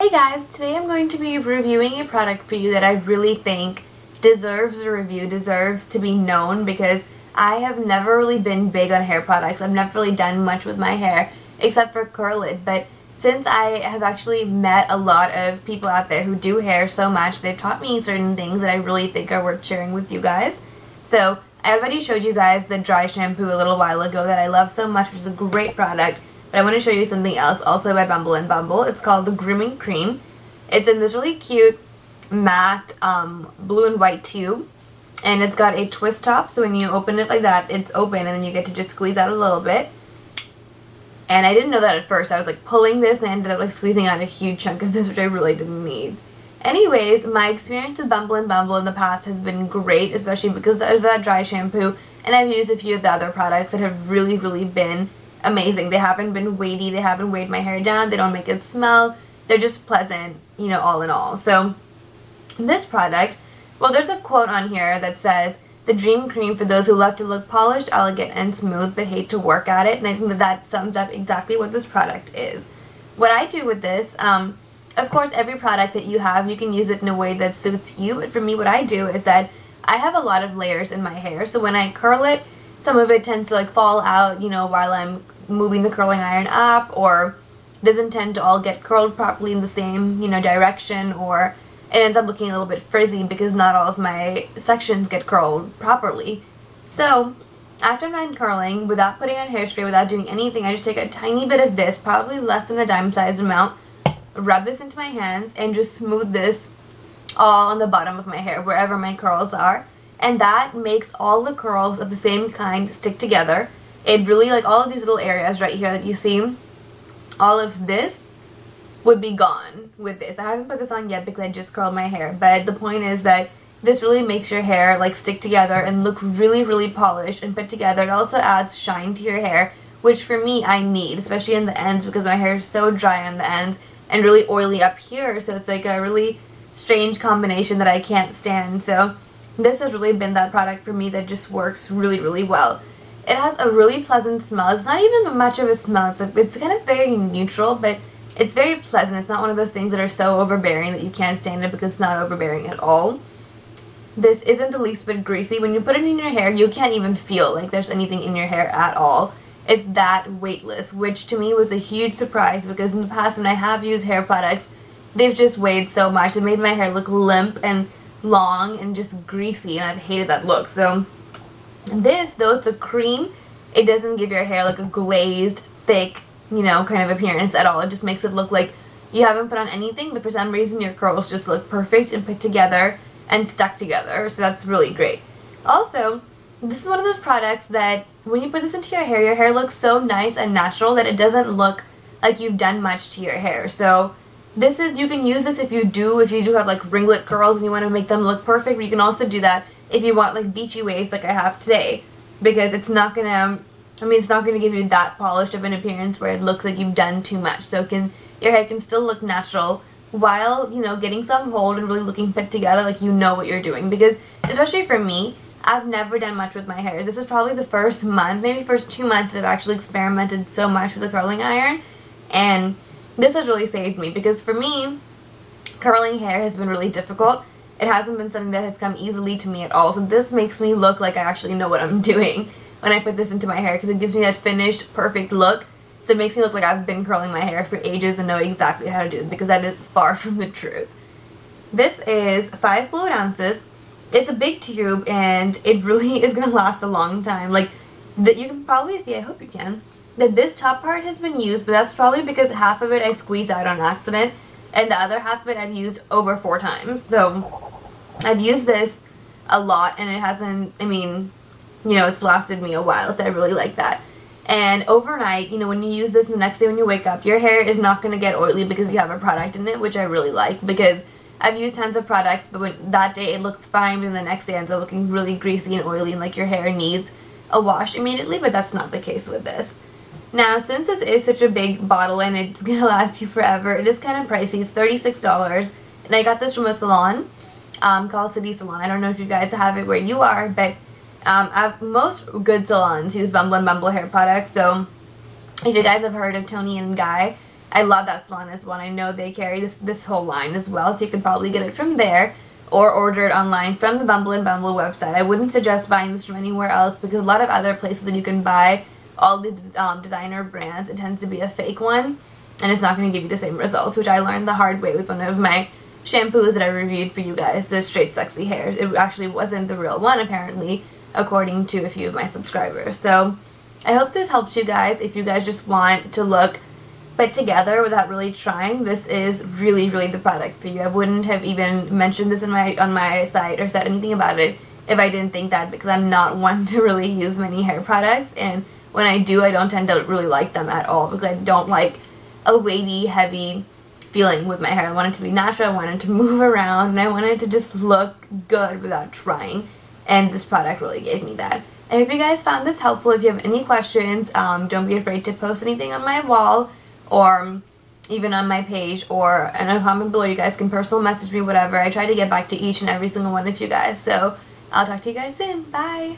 Hey guys, today I'm going to be reviewing a product for you that I really think deserves a review, deserves to be known, because I have never really been big on hair products. I've never really done much with my hair except for curl it, but since I have actually met a lot of people out there who do hair so much, they've taught me certain things that I really think are worth sharing with you guys. So I already showed you guys the dry shampoo a little while ago that I love so much, which is a great product. But I want to show you something else, also by Bumble & Bumble. It's called the Grooming Cream. It's in this really cute matte blue and white tube. And it's got a twist top, so when you open it like that, it's open, and then you get to just squeeze out a little bit. And I didn't know that at first. I was like pulling this, and I ended up like squeezing out a huge chunk of this, which I really didn't need. Anyways, my experience with Bumble & Bumble in the past has been great, especially because of that dry shampoo. And I've used a few of the other products that have really been amazing. They haven't been weighty, they haven't weighed my hair down, they don't make it smell, they're just pleasant, you know, all in all. So this product, well, there's a quote on here that says, "The dream cream for those who love to look polished, elegant, and smooth but hate to work at it." And I think that that sums up exactly what this product is. What I do with this, of course, every product that you have, you can use it in a way that suits you, but for me, what I do is that I have a lot of layers in my hair, so when I curl it, some of it tends to like fall out, you know, while I'm moving the curling iron up, or doesn't tend to all get curled properly in the same, you know, direction, or it ends up looking a little bit frizzy because not all of my sections get curled properly. So after I'm done curling, without putting on hairspray, without doing anything, I just take a tiny bit of this, probably less than a dime-sized amount, rub this into my hands, and just smooth this all on the bottom of my hair, wherever my curls are. And that makes all the curls of the same kind stick together. It really, like all of these little areas right here that you see, all of this would be gone with this. I haven't put this on yet because I just curled my hair, but the point is that this really makes your hair like stick together and look really polished and put together. It also adds shine to your hair, which for me I need, especially in the ends, because my hair is so dry on the ends and really oily up here, so it's like a really strange combination that I can't stand. So this has really been that product for me that just works really well. It has a really pleasant smell. It's not even much of a smell. It's kind of very neutral, but it's very pleasant. It's not one of those things that are so overbearing that you can't stand it, because it's not overbearing at all. This isn't the least bit greasy. When you put it in your hair, you can't even feel like there's anything in your hair at all. It's that weightless, which to me was a huge surprise, because in the past when I have used hair products, they've just weighed so much. It made my hair look limp and long and just greasy, and I've hated that look. So this, though it's a cream, it doesn't give your hair like a glazed, thick, you know, kind of appearance at all. It just makes it look like you haven't put on anything, but for some reason your curls just look perfect and put together and stuck together. So that's really great. Also, this is one of those products that when you put this into your hair looks so nice and natural that it doesn't look like you've done much to your hair. So this is, you can use this if you do have like ringlet curls and you want to make them look perfect, but you can also do that if you want like beachy waves like I have today, because it's not gonna, it's not gonna give you that polished of an appearance where it looks like you've done too much. So your hair can still look natural while, you know, getting some hold and really looking put together, like you know what you're doing. Because especially for me, I've never done much with my hair. This is probably the first month, maybe first 2 months that I've actually experimented so much with the curling iron, and this has really saved me, because for me, curling hair has been really difficult. It hasn't been something that has come easily to me at all. So this makes me look like I actually know what I'm doing when I put this into my hair, because it gives me that finished, perfect look. So it makes me look like I've been curling my hair for ages and know exactly how to do it, because that is far from the truth. This is 5 fluid ounces. It's a big tube, and it really is going to last a long time. Like, that you can probably see, I hope you can, that this top part has been used, but that's probably because half of it I squeezed out on accident, and the other half of it I've used over 4 times. So I've used this a lot, and it hasn't, you know, it's lasted me a while, so I really like that. And overnight, you know, when you use this, the next day when you wake up, your hair is not going to get oily because you have a product in it, which I really like, because I've used tons of products, but when that day it looks fine, and the next day it ends up looking really greasy and oily, and like your hair needs a wash immediately, but that's not the case with this. Now, since this is such a big bottle and it's going to last you forever, it is kind of pricey. It's $36, and I got this from a salon called City Salon. I don't know if you guys have it where you are, but most good salons use Bumble & Bumble hair products. So if you guys have heard of Tony and Guy, I love that salon as well. I know they carry this whole line as well, so you can probably get it from there or order it online from the Bumble and Bumble website. I wouldn't suggest buying this from anywhere else because a lot of other places that you can buy all these designer brands, it tends to be a fake one and it's not going to give you the same results, which I learned the hard way with one of my shampoos that I reviewed for you guys, the Straight Sexy Hair. It actually wasn't the real one, apparently, according to a few of my subscribers. So I hope this helps you guys. If you guys just want to look put together without really trying, this is really, really the product for you. I wouldn't have even mentioned this on my site or said anything about it if I didn't think that, because I'm not one to really use many hair products, and when I do, I don't tend to really like them at all because I don't like a weighty, heavy feeling with my hair. I want it to be natural, I want it to move around, and I want it to just look good without trying, and this product really gave me that. I hope you guys found this helpful. If you have any questions, don't be afraid to post anything on my wall or even on my page or in a comment below. You guys can personal message me, whatever. I try to get back to each and every single one of you guys. So I'll talk to you guys soon. Bye!